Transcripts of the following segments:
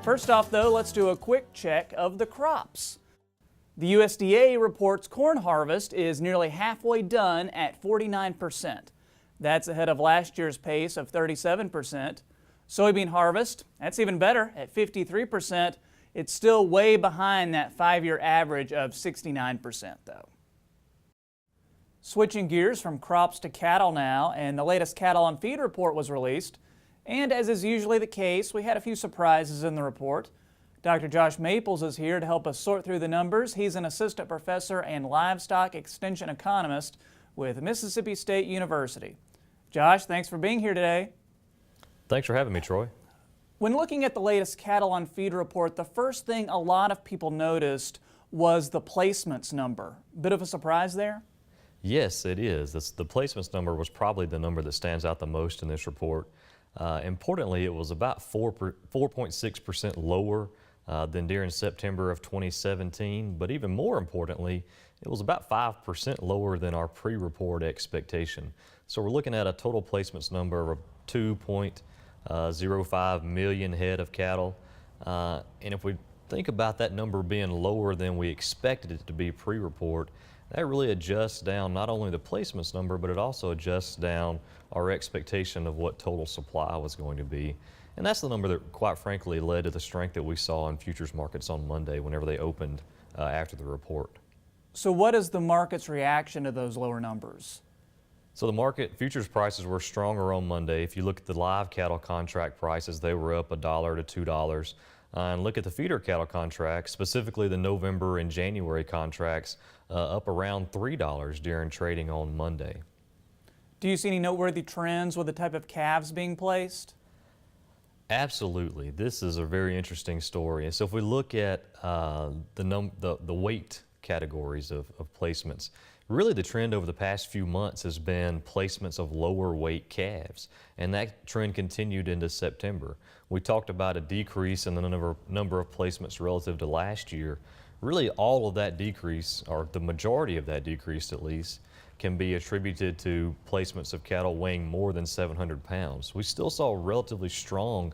First off, though, let's do a quick check of the crops. The USDA reports corn harvest is nearly halfway done at 49%. That's ahead of last year's pace of 37%. Soybean harvest, that's even better at 53%. It's still way behind that 5-year average of 69%, though. Switching gears from crops to cattle now, and the latest cattle on feed report was released. And as is usually the case, we had a few surprises in the report. Dr. Josh Maples is here to help us sort through the numbers. He's an assistant professor and livestock extension economist with Mississippi State University. Josh, thanks for being here today. Thanks for having me, Troy. When looking at the latest cattle on feed report, the first thing a lot of people noticed was the placements number. Bit of a surprise there? Yes, it is. The placements number was probably the number that stands out the most in this report. Importantly, it was about 4.6% lower than during September of 2017, but even more importantly, it was about 5% lower than our pre-report expectation. So we're looking at a total placements number of 2.05 million head of cattle. And if we think about that number being lower than we expected it to be pre-report, that really adjusts down not only the placements number, but it also adjusts down our expectation of what total supply was going to be. And that's the number that, quite frankly, led to the strength that we saw in futures markets on Monday whenever they opened after the report. So what is the market's reaction to those lower numbers? So the market futures prices were stronger on Monday. If you look at the live cattle contract prices, they were up $1 to $2. And look at the feeder cattle contracts, specifically the November and January contracts, up around $3 during trading on Monday. Do you see any noteworthy trends with the type of calves being placed? Absolutely. This is a very interesting story. And so if we look at the weight categories of placements, really the trend over the past few months has been placements of lower weight calves, and that trend continued into September. We talked about a decrease in the number of placements relative to last year. Really all of that decrease, or the majority of that decrease at least, can be attributed to placements of cattle weighing more than 700 pounds. We still saw relatively strong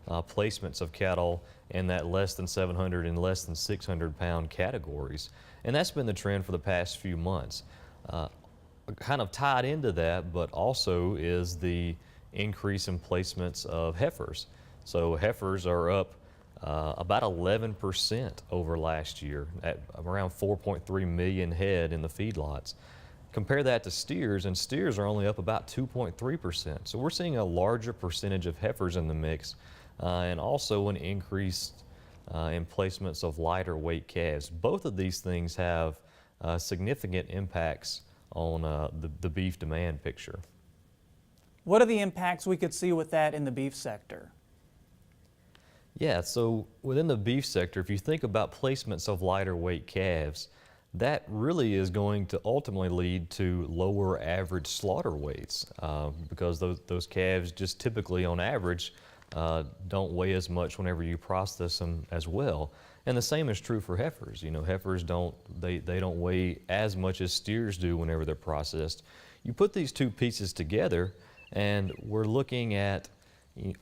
placements of cattle in that less than 700 and less than 600 pound categories. And that's been the trend for the past few months. Kind of tied into that, but also is the increase in placements of heifers. So heifers are up about 11% over last year at around 4.3 million head in the feedlots. Compare that to steers, and steers are only up about 2.3%. So we're seeing a larger percentage of heifers in the mix, and also an increase in placements of lighter weight calves. Both of these things have significant impacts on the beef demand picture. What are the impacts we could see with that in the beef sector? Yeah, so within the beef sector, if you think about placements of lighter weight calves, that really is going to ultimately lead to lower average slaughter weights because those calves just typically on average don't weigh as much whenever you process them as well. And the same is true for heifers. You know, heifers don't weigh as much as steers do whenever they're processed. You put these two pieces together and we're looking at,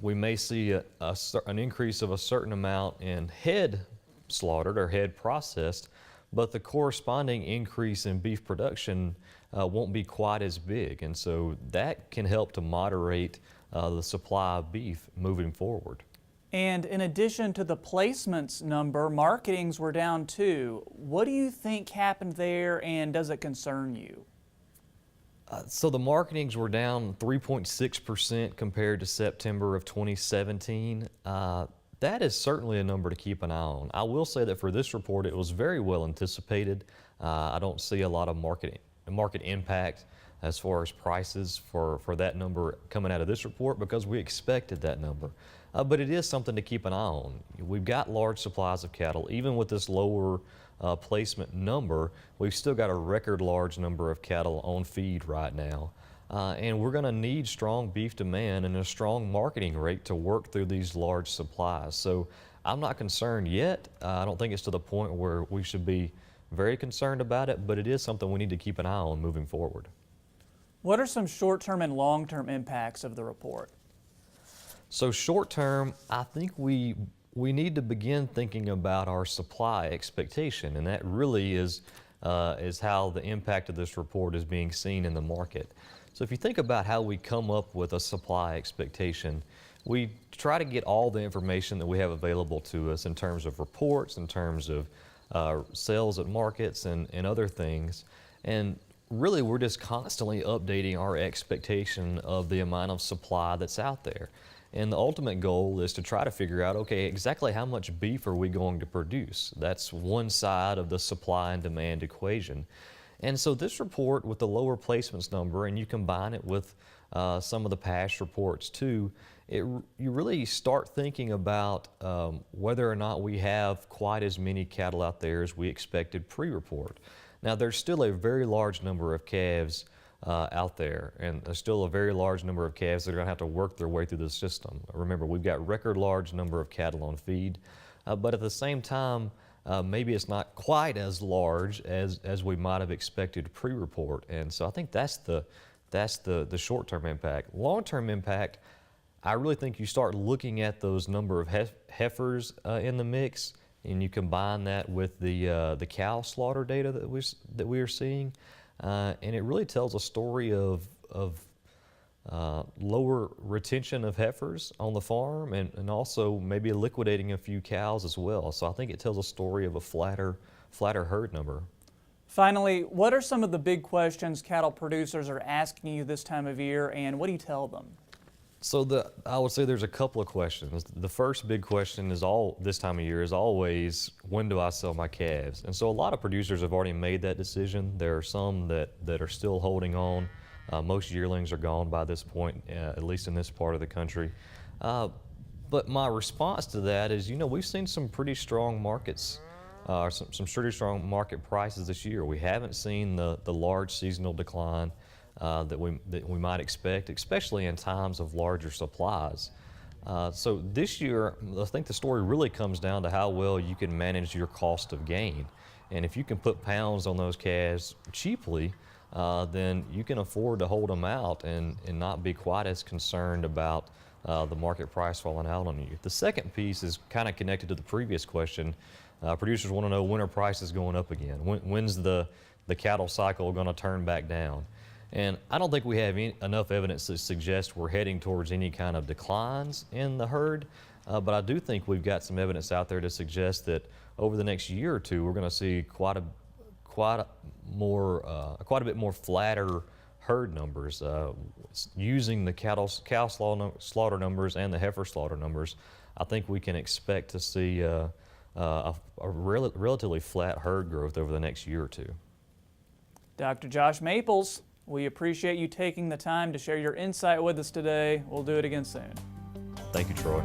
we may see an increase of a certain amount in head slaughtered or head processed, but the corresponding increase in beef production won't be quite as big. And so that can help to moderate the supply of beef moving forward. And in addition to the placements number, marketings were down too. What do you think happened there, and does it concern you? So the marketings were down 3.6% compared to September of 2017. That is certainly a number to keep an eye on. I will say that for this report, it was very well anticipated. I don't see a lot of market impact as far as prices for that number coming out of this report because we expected that number. But it is something to keep an eye on. We've got large supplies of cattle. Even with this lower placement number, we've still got a record large number of cattle on feed right now. And we're going to need strong beef demand and a strong marketing rate to work through these large supplies. So I'm not concerned yet. I don't think it's to the point where we should be very concerned about it, but it is something we need to keep an eye on moving forward. What are some short-term and long-term impacts of the report? So short-term, I think we we need to begin thinking about our supply expectation, and that really is how the impact of this report is being seen in the market. So if you think about how we come up with a supply expectation, we try to get all the information that we have available to us in terms of reports, in terms of sales at markets and other things. And really, we're just constantly updating our expectation of the amount of supply that's out there. And the ultimate goal is to try to figure out, okay, exactly how much beef are we going to produce? That's one side of the supply and demand equation. And so this report with the lower placements number, and you combine it with some of the past reports too, you really start thinking about whether or not we have quite as many cattle out there as we expected pre-report. Now, there's still a very large number of calves out there, and there's still a very large number of calves that are going to have to work their way through the system. Remember, we've got record large number of cattle on feed, but at the same time, maybe it's not quite as large as we might have expected pre-report. And so I think that's the short-term impact. Long-term impact, I really think you start looking at those number of heifers in the mix, and you combine that with the cow slaughter data that we are seeing, and it really tells a story of lower retention of heifers on the farm, and also maybe liquidating a few cows as well. So I think it tells a story of a flatter herd number. Finally, what are some of the big questions cattle producers are asking you this time of year, and what do you tell them? So I would say there's a couple of questions. The first big question this time of year is always, when do I sell my calves? And so a lot of producers have already made that decision. There are some that are still holding on. Most yearlings are gone by this point, at least in this part of the country. But my response to that is, we've seen some pretty strong markets, some pretty strong market prices this year. We haven't seen the large seasonal decline that we might expect, especially in times of larger supplies. So this year, I think the story really comes down to how well you can manage your cost of gain. And if you can put pounds on those calves cheaply, then you can afford to hold them out and not be quite as concerned about the market price falling out on you. The second piece is kind of connected to the previous question. Producers want to know, when are prices going up again? When's the cattle cycle going to turn back down? And I don't think we have enough evidence to suggest we're heading towards any kind of declines in the herd, but I do think we've got some evidence out there to suggest that over the next year or two, we're going to see quite a bit more flatter herd numbers. Using the cow slaughter numbers and the heifer slaughter numbers, I think we can expect to see a relatively flat herd growth over the next year or two. Dr. Josh Maples, we appreciate you taking the time to share your insight with us today. We'll do it again soon. Thank you, Troy.